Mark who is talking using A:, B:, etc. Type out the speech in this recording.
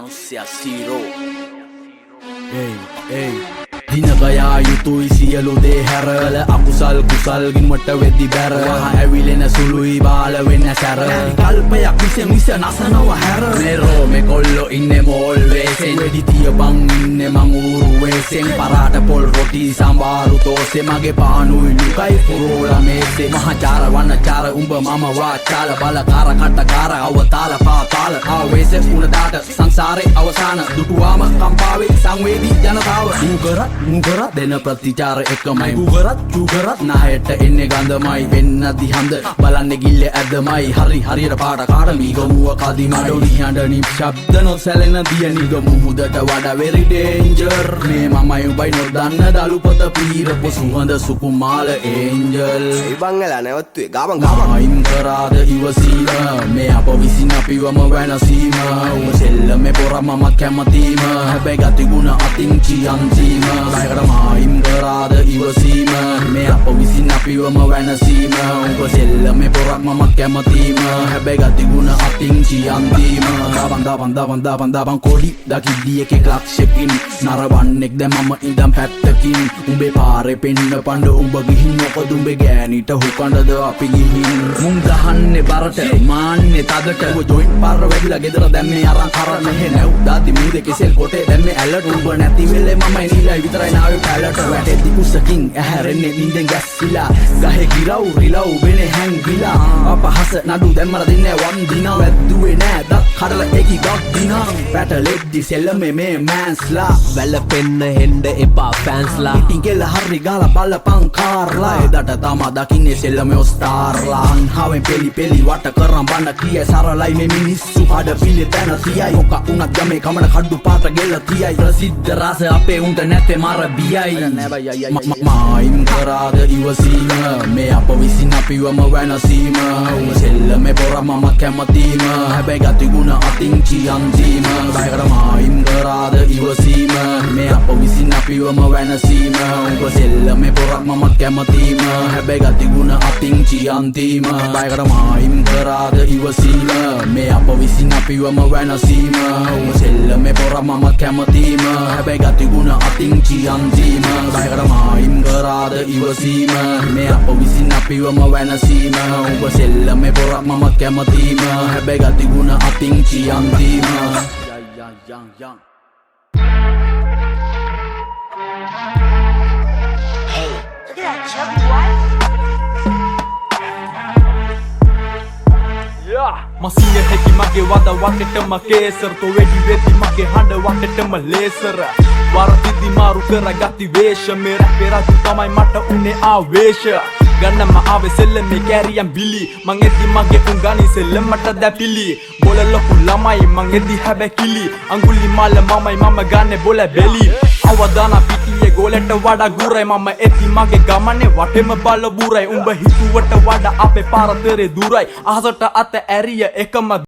A: manusia zero.
B: Hey, දිනගයා යුතුයි සියලු දේ හැරල අකුසල් කුසල් ගින්වට වෙද්දි බැර වහ ඇවිලෙන සුළුයි බාල වෙන්න සැර කල්පයක් විස නසනව හැර මෙරෝ මේ කොල්ලෝ ඉන්නේ මෝල් වේසෙන් වෙඩි තියපන් ඉන්නේ මං ඌරු වේසෙන් පරාට පොල් රොටි සම්බාරු තෝසේ මගේ පානුයි ලුකයි පුරෝලා මේසේ මහචාර වන්නචාර උඹ මම වාචාල බලකාර කට්ටකාර අවතාල පාතාල ආවේශ උණදාට සංසාරේ අවසාන දුටුවාම කම්පාවේ සංවේදී ජනතාව මුගරත් දෙන ප්‍රතිචාර එකමයි ගුගරත් නායට එන්නේ ගඳමයි වෙන්න දිහඳ බලන්නේ ගිල්ල ඇදමයි හරියට පාට කාට මීගමුව කදිමයි ඩොනි හඬනි ශබ්ද නොසැලෙන දියනි ගමු මුදට වඩා very danger මේ මමයි උඹයි නොදන්න දලුපත පීරපු සුවඳ සුකුමාල ඒන්ජල්
A: ඉබංගලා නැවතුවේ ගාබන්
B: අයින් කරාද ඉවසීම මේ අප විසින් අපිවම වෙනසීම උඹ සෙල්ලමේ පොර මමත් කැමතිම හැබැයි ගතිගුණ අතින් චියන්තීම අයින් කරාද ඉවසීම මේ අප විසින් අපිවම වෙනසීම උඹ සෙල්ලමේ පොරක් මමත් කැමතිම හැබැයි ගතිගුණ අතින් චියන්තීම දබන් කොඩි දකිද්දී එකෙක් ලක්ෂකින් නරවන්නෙක් දැන් මම ඉඳන් පැත්තකින් උඹේ පාරේ පෙන්න පඬ උඹ ගිහින් මොකද උඹේ ගෑනිට හුකඬද අපි ගිහින් මුන් ගහන්නේ බරට මාන්නේ තදට උඹ ජොයින්ට් පාර වැඩිලා ගෙදර දැන් මේ අරන් කරන්න මෙහෙ නැව් දාති මූදේ කෙසෙල් කොටේ දැන් මේ ඇලට උඹ නැති වෙලේ මමයි නිලයි විතරයි නාවේ පැලට වැටෙද්දි කුසකින් ඇහැරෙන්නේ නින්දෙන් ගැස්සිලා ගහේ ගිරව් රිලව් වෙනේ හැංගිලා අපහස නඩු දැම්මර දෙන්නේ වන් දිනා වැද්දුවේ නෑ දත් කඩලා ඒකි ගොඩ් දිනා පැටලෙද්දි සෙල්ලමේ මේ මෑන්ස්ලා
C: වැලපෙන්න හෙන්ඩ එපා ෆෑන්ස්ලා
B: ඉතින් ගෙල හරි ගාලා බලපං කාර්ලා එදට තමා දකින්නේ සෙල්ලමේ ඔස්ටාර්ලා අන්හාවෙන් පෙලි වට කරන් බන්න කිය සරලයි මේ මිනිස්සු හඩ පිළි තැන තියයි මොක උනත් ගමේ කමන කඩු පාට ගෙල තියයි ප්‍රසිද්ධ රස අපේ උන්ට නැතේ මර බියයි මයින් කරාද ඉවසීම මේ අප විසින් අපිවම වෙනසීම උඹ සෙල්ලමේ පොර මම කැමතිම හැබැයි ගතිගුණ අතින් චියන්තීම මයින් කරාද ඉවසීම මේ අප විසින් අපිවම වෙනසීම උඹ සෙල්ලමේ පොර මම කැමතිම හැබැයි ගතිගුණ අතින් චියන්තීම මයින් කරාද ඉවසීම මේ අප විසින් අපිවම වෙනසීම උඹ සෙල්ලමේ පොර මම කැමතිම හැබැයි ගතිගුණ අතින් චියන්තීම මයින් කරාද ඉවසීම මේ අප විසින් අපිවම වෙනසීම උඹ සෙල්ලමේ පොර මම කැමතිම හැබැයි ගතිගුණ අතින් චියන්තීම
D: Hey, look at that chubby wife.
E: මසිය හැකි මගේ වද වටටම කේසර් තෝ වෙඩි වෙති මගේ හඬ වටටම ලේසර වරදිදි මාරු කරගති වේශ මේ රැපේ රජු තමයි මට උනේ ආවේශ ගන්නම ආවේ සෙල්ලමේ කැරියම් බිලි මං එද්දි මගේ උන් ගනි සෙල්ලමට දැපිලි බොල ලොකු ළමයි මං එද්දි හැබැ කිලි අඟුලි මාල මමයි මම ගන්නේ බොල බෙලි අවදාන පිටියේ ගෝලට වඩා ගුරයි මම එද්දි මගේ ගමනේ වටෙම බල බුරයි උඹ හිතුවට වඩා අපේ පාරතරේ දුරයි අහසට අත ඇරිය එකම